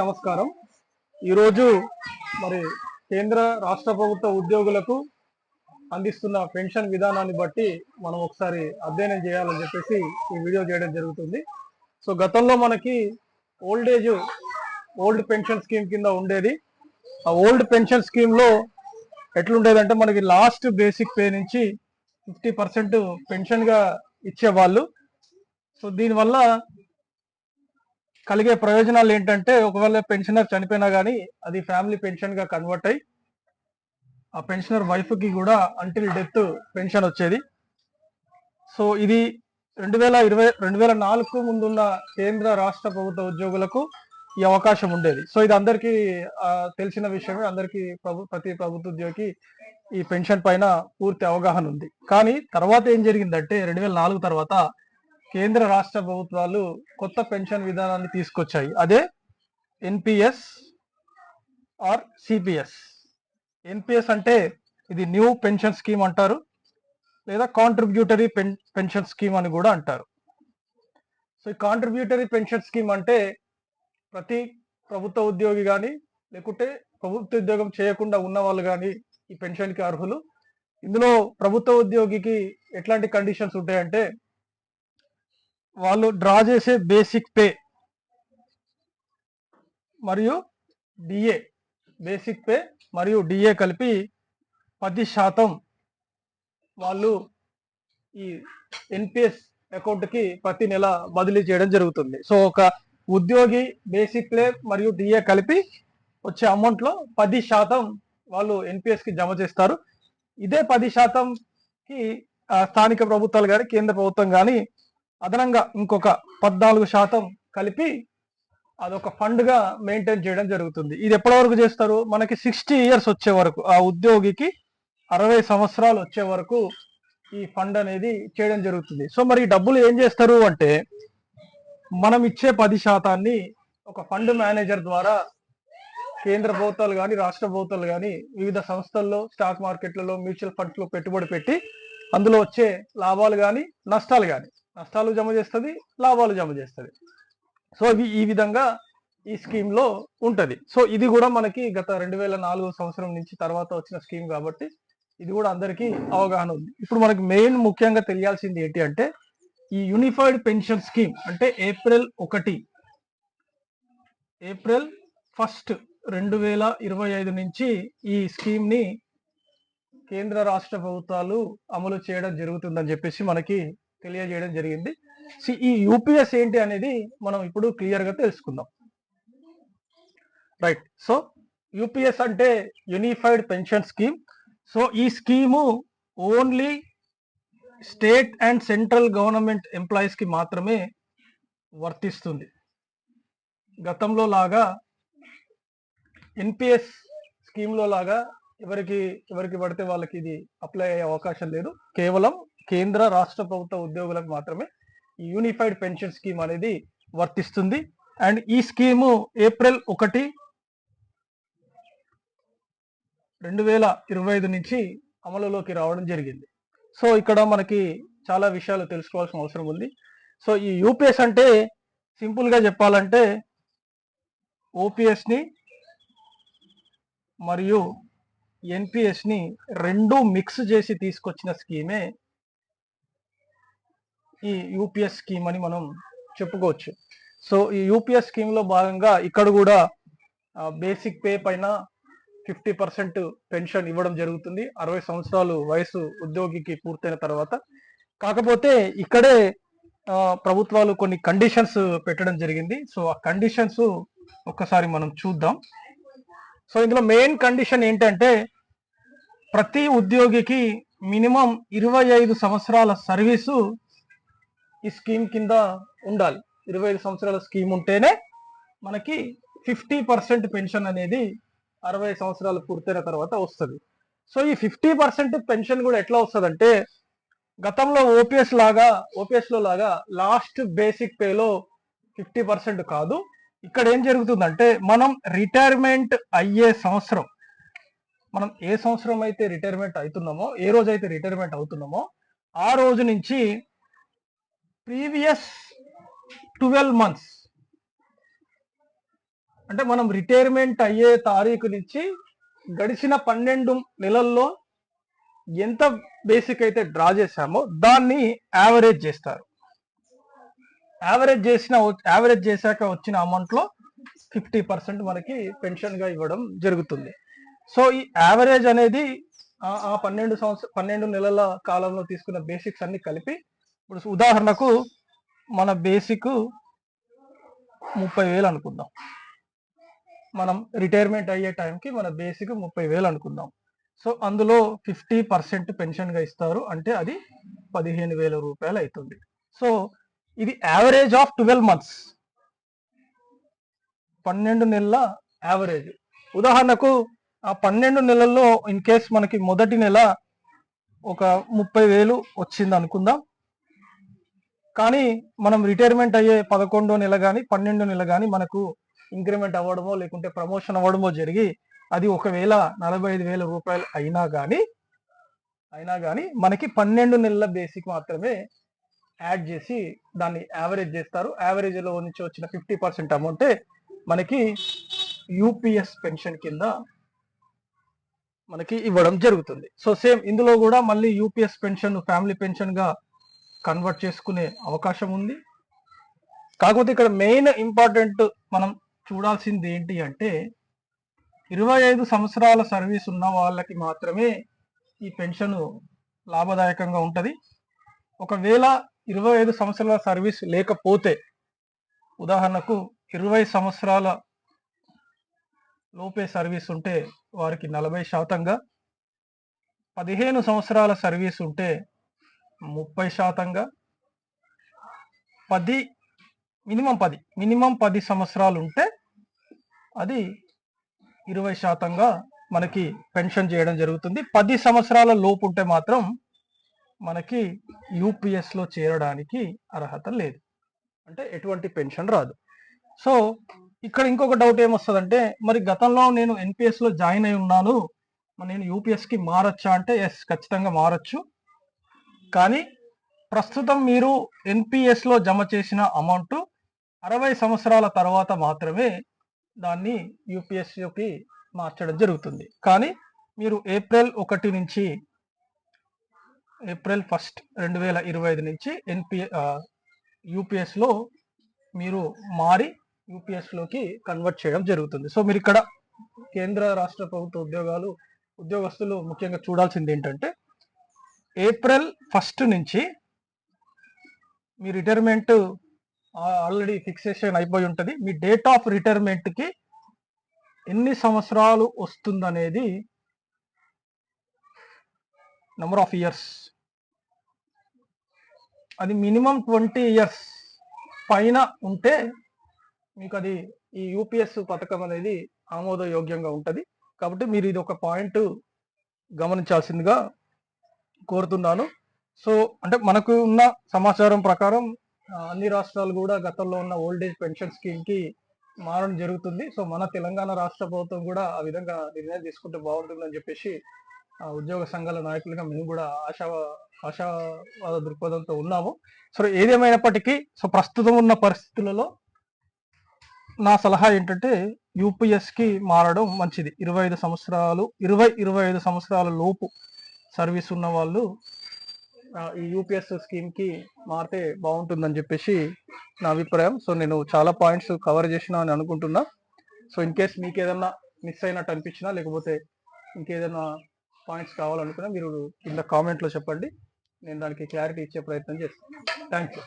నమస్కారం. ఈరోజు మరి కేంద్ర రాష్ట్ర ప్రభుత్వ ఉద్యోగులకు అందిస్తున్న పెన్షన్ విధానాన్ని బట్టి మనం ఒకసారి అధ్యయనం చేయాలని చెప్పేసి ఈ వీడియో చేయడం జరుగుతుంది. సో గతంలో మనకి ఓల్డ్ పెన్షన్ స్కీమ్ కింద ఉండేది. ఆ ఓల్డ్ పెన్షన్ స్కీమ్ లో ఎట్లుండేదంటే మనకి లాస్ట్ బేసిక్ పే నుంచి 50% పెన్షన్ గా ఇచ్చేవాళ్ళు. సో దీనివల్ల కలిగే ప్రయోజనాలు ఏంటంటే ఒకవేళ పెన్షనర్ చనిపోయినా కానీ అది ఫ్యామిలీ పెన్షన్ గా కన్వర్ట్ అయ్యి ఆ పెన్షనర్ వైఫ్ కి కూడా అంటిల్ డెత్ పెన్షన్ వచ్చేది. సో ఇది 2004 ముందున్న కేంద్ర రాష్ట్ర ప్రభుత్వ ఉద్యోగులకు ఈ అవకాశం ఉండేది. సో ఇది అందరికీ తెలిసిన విషయమే. అందరికీ ప్రతి ప్రభుత్వ ఉద్యోగికి ఈ పెన్షన్ పైన పూర్తి అవగాహన ఉంది. కానీ తర్వాత ఏం జరిగిందంటే 2004 తర్వాత కేంద్ర రాష్ట్ర ప్రభుత్వాలు కొత్త పెన్షన్ విధానాన్ని తీసుకొచ్చాయి. అదే ఎన్పిఎస్ ఆర్ సిపిఎస్. ఎన్పిఎస్ అంటే ఇది న్యూ పెన్షన్ స్కీమ్ అంటారు, లేదా కాంట్రిబ్యూటరీ పెన్షన్ స్కీమ్ అని కూడా అంటారు. సో ఈ కాంట్రిబ్యూటరీ పెన్షన్ స్కీమ్ అంటే ప్రతి ప్రభుత్వ ఉద్యోగి కానీ లేకుంటే ప్రభుత్వ ఉద్యోగం చేయకుండా ఉన్న వాళ్ళు కానీ ఈ పెన్షన్కి అర్హులు. ఇందులో ప్రభుత్వ ఉద్యోగికి ఎట్లాంటి కండిషన్స్ ఉంటాయంటే వాళ్ళు డ్రా చేసే బేసిక్ పే మరియు డిఏ, బేసిక్ పే మరియు డిఏ కలిపి 10% వాళ్ళు ఈ ఎన్పిఎస్ అకౌంట్కి ప్రతి నెల బదిలీ చేయడం జరుగుతుంది. సో ఒక ఉద్యోగి బేసిక్ పే మరియు డిఏ కలిపి వచ్చే అమౌంట్లో 10% వాళ్ళు ఎన్పిఎస్ కి జమ చేస్తారు. ఇదే 10%కి స్థానిక ప్రభుత్వాలు కానీ కేంద్ర ప్రభుత్వం కానీ అదనంగా ఇంకొక 14% కలిపి అదొక ఫండ్ గా మెయింటైన్ చేయడం జరుగుతుంది. ఇది ఎప్పటి వరకు చేస్తారు? మనకి 60 ఇయర్స్ వచ్చే వరకు, ఆ ఉద్యోగికి 60 సంవత్సరాలు వచ్చే వరకు ఈ ఫండ్ అనేది చేయడం జరుగుతుంది. సో మరి డబ్బులు ఏం చేస్తారు అంటే మనం ఇచ్చే 10% ఒక ఫండ్ మేనేజర్ ద్వారా కేంద్ర ప్రభుత్వాలు కానీ రాష్ట్ర ప్రభుత్వాలు కానీ వివిధ సంస్థల్లో, స్టాక్ మార్కెట్లలో, మ్యూచువల్ ఫండ్స్ లో పెట్టుబడి పెట్టి అందులో వచ్చే లాభాలు కానీ నష్టాలు జమ చేస్తుంది, లాభాలు జమ చేస్తుంది. సో ఈ విధంగా ఈ స్కీమ్ లో ఉంటది. సో ఇది కూడా మనకి గత 2004 సంవత్సరం నుంచి తర్వాత వచ్చిన స్కీమ్ కాబట్టి ఇది కూడా అందరికీ అవగాహన ఉంది. ఇప్పుడు మనకి ముఖ్యంగా తెలియాల్సింది ఏంటి అంటే ఈ యూనిఫైడ్ పెన్షన్ స్కీమ్ అంటే ఏప్రిల్ 1, 2025 నుంచి ఈ స్కీమ్ ని కేంద్ర రాష్ట్ర ప్రభుత్వాలు అమలు చేయడం జరుగుతుందని చెప్పేసి మనకి తెలియజేయడం జరిగింది. ఈ యూపీఎస్ ఏంటి అనేది మనం ఇప్పుడు క్లియర్ గా తెలుసుకుందాం. రైట్. సో యూపీఎస్ అంటే యూనిఫైడ్ పెన్షన్ స్కీమ్. సో ఈ scheme only state and central government employees కి మాత్రమే వర్తిస్తుంది. గతంలో లాగా ఎన్పిఎస్ స్కీమ్ లో లాగా ఎవరికి పడితే వాళ్ళకి ఇది అప్లై అయ్యే అవకాశం లేదు. కేవలం కేంద్ర రాష్ట్ర ప్రభుత్వ ఉద్యోగులకు మాత్రమే ఈ యూనిఫైడ్ పెన్షన్ స్కీమ్ అనేది వర్తిస్తుంది. అండ్ ఈ స్కీము ఏప్రిల్ 1, 2025 నుంచి అమలులోకి రావడం జరిగింది. సో ఇక్కడ మనకి చాలా విషయాలు తెలుసుకోవాల్సిన అవసరం ఉంది. సో ఈ యూపీఎస్ అంటే సింపుల్ గా చెప్పాలంటే ఓపీఎస్ ని మరియు ఎన్పిఎస్ ని రెండు మిక్స్ చేసి తీసుకొచ్చిన స్కీమే ఈ యూపీఎస్ స్కీమ్ అని మనం చెప్పుకోవచ్చు. సో ఈ యూపీఎస్ స్కీమ్ లో భాగంగా ఇక్కడ కూడా బేసిక్ పే పైన 50% పెన్షన్ ఇవ్వడం జరుగుతుంది 60 సంవత్సరాలు వయసు ఉద్యోగికి పూర్తయిన తర్వాత. కాకపోతే ఇక్కడే ప్రభుత్వాలు కొన్ని కండిషన్స్ పెట్టడం జరిగింది. సో ఆ కండిషన్స్ ఒక్కసారి మనం చూద్దాం. సో ఇందులో మెయిన్ కండిషన్ ఏంటంటే ప్రతి ఉద్యోగికి మినిమం 25 సంవత్సరాల సర్వీసు ఈ స్కీమ్ కింద ఉండాలి. 25 సంవత్సరాల స్కీమ్ ఉంటేనే మనకి 50% పెన్షన్ అనేది 60 సంవత్సరాలు పూర్తయిన తర్వాత వస్తుంది. సో ఈ 50% పెన్షన్ కూడా ఎట్లా వస్తుందంటే గతంలో ఓపీఎస్ లో లాగా లాస్ట్ బేసిక్ పేలో 50% కాదు. ఇక్కడ ఏం జరుగుతుందంటే మనం రిటైర్మెంట్ అయ్యే సంవత్సరం, మనం ఏ సంవత్సరం అయితే రిటైర్మెంట్ అవుతున్నామో, ఏ రోజు అయితే రిటైర్మెంట్ అవుతున్నామో ఆ రోజు నుంచి ప్రీవియస్ 12 months అంటే మనం రిటైర్మెంట్ అయ్యే తారీఖు నుంచి గడిచిన 12 నెలల్లో ఎంత బేసిక్ అయితే డ్రా చేశామో దాన్ని యావరేజ్ చేస్తారు. యావరేజ్ చేశాక వచ్చిన అమౌంట్ లో 50% మనకి పెన్షన్ గా ఇవ్వడం జరుగుతుంది. సో ఈ యావరేజ్ అనేది ఆ 12 నెలల కాలంలో తీసుకున్న బేసిక్స్ అన్ని కలిపి, ఇప్పుడు ఉదాహరణకు మన బేసిక్ 30,000 అనుకుందాం. మనం రిటైర్మెంట్ అయ్యే టైంకి మన బేసిక్ 30,000 అనుకుందాం. సో అందులో 50% పెన్షన్ గా ఇస్తారు, అంటే అది 15,000 రూపాయలు అవుతుంది. సో ఇది యావరేజ్ ఆఫ్ 12 మంత్స్, 12 నెలల యావరేజ్. ఉదాహరణకు ఆ 12 నెలల్లో ఇన్ కేస్ మనకి మొదటి నెల ఒక 30,000 వచ్చింది అనుకుందాం. కానీ మనం రిటైర్మెంట్ అయ్యే 11వ నెల కానీ 12వ నెల కానీ మనకు ఇంక్రిమెంట్ అవ్వడమో లేకుంటే ప్రమోషన్ అవ్వడమో జరిగి అది ఒకవేళ 45,000 రూపాయలు అయినా కానీ మనకి 12 నెలల బేసిక్ మాత్రమే యాడ్ చేసి దాన్ని యావరేజ్ చేస్తారు. యావరేజ్ లో నుంచి వచ్చిన 50% అమౌంటే మనకి యూపీఎస్ పెన్షన్ కింద మనకి ఇవ్వడం జరుగుతుంది. సో సేమ్ ఇందులో కూడా మళ్ళీ యూపీఎస్ పెన్షన్ ఫ్యామిలీ పెన్షన్ గా కన్వర్ట్ చేసుకునే అవకాశం ఉంది. కాకపోతే ఇక్కడ మెయిన్ ఇంపార్టెంట్ మనం చూడాల్సింది ఏంటి అంటే 25 సంవత్సరాల సర్వీస్ ఉన్న వాళ్ళకి మాత్రమే ఈ పెన్షన్ లాభదాయకంగా ఉంటుంది. ఒకవేళ 25 సంవత్సరాల సర్వీస్ లేకపోతే, ఉదాహరణకు 20 సంవత్సరాల లోపే సర్వీస్ ఉంటే వారికి 40%గా, 15 సంవత్సరాల సర్వీస్ ఉంటే 30%గా, మినిమం 10 సంవత్సరాలు ఉంటే అది 20%గా మనకి పెన్షన్ చేయడం జరుగుతుంది. 10 సంవత్సరాల లోపు ఉంటే మాత్రం మనకి యూపీఎస్ లో చేరడానికి అర్హత లేదు, అంటే ఎటువంటి పెన్షన్ రాదు. సో ఇక్కడ ఇంకొక డౌట్ ఏమొస్తుందంటే, మరి గతంలో నేను ఎన్పిఎస్ లో జాయిన్ అయి ఉన్నాను, నేను యూపీఎస్ కి మారచ్చా అంటే ఎస్, ఖచ్చితంగా మారచ్చు. కానీ ప్రస్తుతం మీరు ఎన్పిఎస్ లో జమ చేసిన అమౌంట్ 60 సంవత్సరాల తర్వాత మాత్రమే దాన్ని యూపీఎస్కి మార్చడం జరుగుతుంది. కానీ మీరు ఏప్రిల్ 1 నుంచి ఏప్రిల్ 1, 2025 నుంచి యూపీఎస్ లో మీరు మారి యూపీఎస్ లోకి కన్వర్ట్ చేయడం జరుగుతుంది. సో మీరు ఇక్కడ కేంద్ర రాష్ట్ర ప్రభుత్వ ఉద్యోగస్తులు ముఖ్యంగా చూడాల్సింది ఏంటంటే, ఏప్రిల్ 1 నుంచి మీ రిటైర్మెంట్ ఆల్రెడీ ఫిక్సేషన్ అయిపోయి ఉంటుంది. మీ డేట్ ఆఫ్ రిటైర్మెంట్ కి ఎన్ని సంవత్సరాలు వస్తుందనేది నెంబర్ ఆఫ్ ఇయర్స్, అది మినిమం 20 ఇయర్స్ పైన ఉంటే మీకు అది ఈ యూపీఎస్ పథకం అనేది ఆమోదయోగ్యంగా ఉంటుంది. కాబట్టి మీరు ఇది ఒక పాయింట్ గమనించాల్సిందిగా కోరుతున్నాను. సో అంటే మనకు ఉన్న సమాచారం ప్రకారం అన్ని రాష్ట్రాలు కూడా గతంలో ఉన్న ఓల్డ్ ఏజ్ పెన్షన్ స్కీమ్ కి మారడం జరుగుతుంది. సో మన తెలంగాణ రాష్ట్ర ప్రభుత్వం కూడా ఆ విధంగా నిర్ణయం తీసుకుంటే బాగుంటుందని చెప్పేసి ఉద్యోగ సంఘాల నాయకులుగా మేము కూడా ఆశావాద దృక్పథంతో ఉన్నాము. సో ఏదేమైనప్పటికీ సో ప్రస్తుతం ఉన్న పరిస్థితులలో నా సలహా ఏంటంటే యూపీఎస్ కి మారడం మంచిది. 25 సంవత్సరాల లోపు సర్వీస్ ఉన్న వాళ్ళు ఈ యూపీఎస్ స్కీమ్ కి మారితే బాగుంటుందని చెప్పేసి నా అభిప్రాయం. సో నేను చాలా పాయింట్స్ కవర్ చేసిన అని అనుకుంటున్నా. సో ఇన్ కేస్ మీకు ఏదన్నా మిస్ అయినట్టు అనిపించినా లేకపోతే ఇంకేదైనా పాయింట్స్ కావాలనుకున్నా మీరు కింద కామెంట్లో చెప్పండి, నేను దానికి క్లారిటీ ఇచ్చే ప్రయత్నం చేస్తాను. Thank you.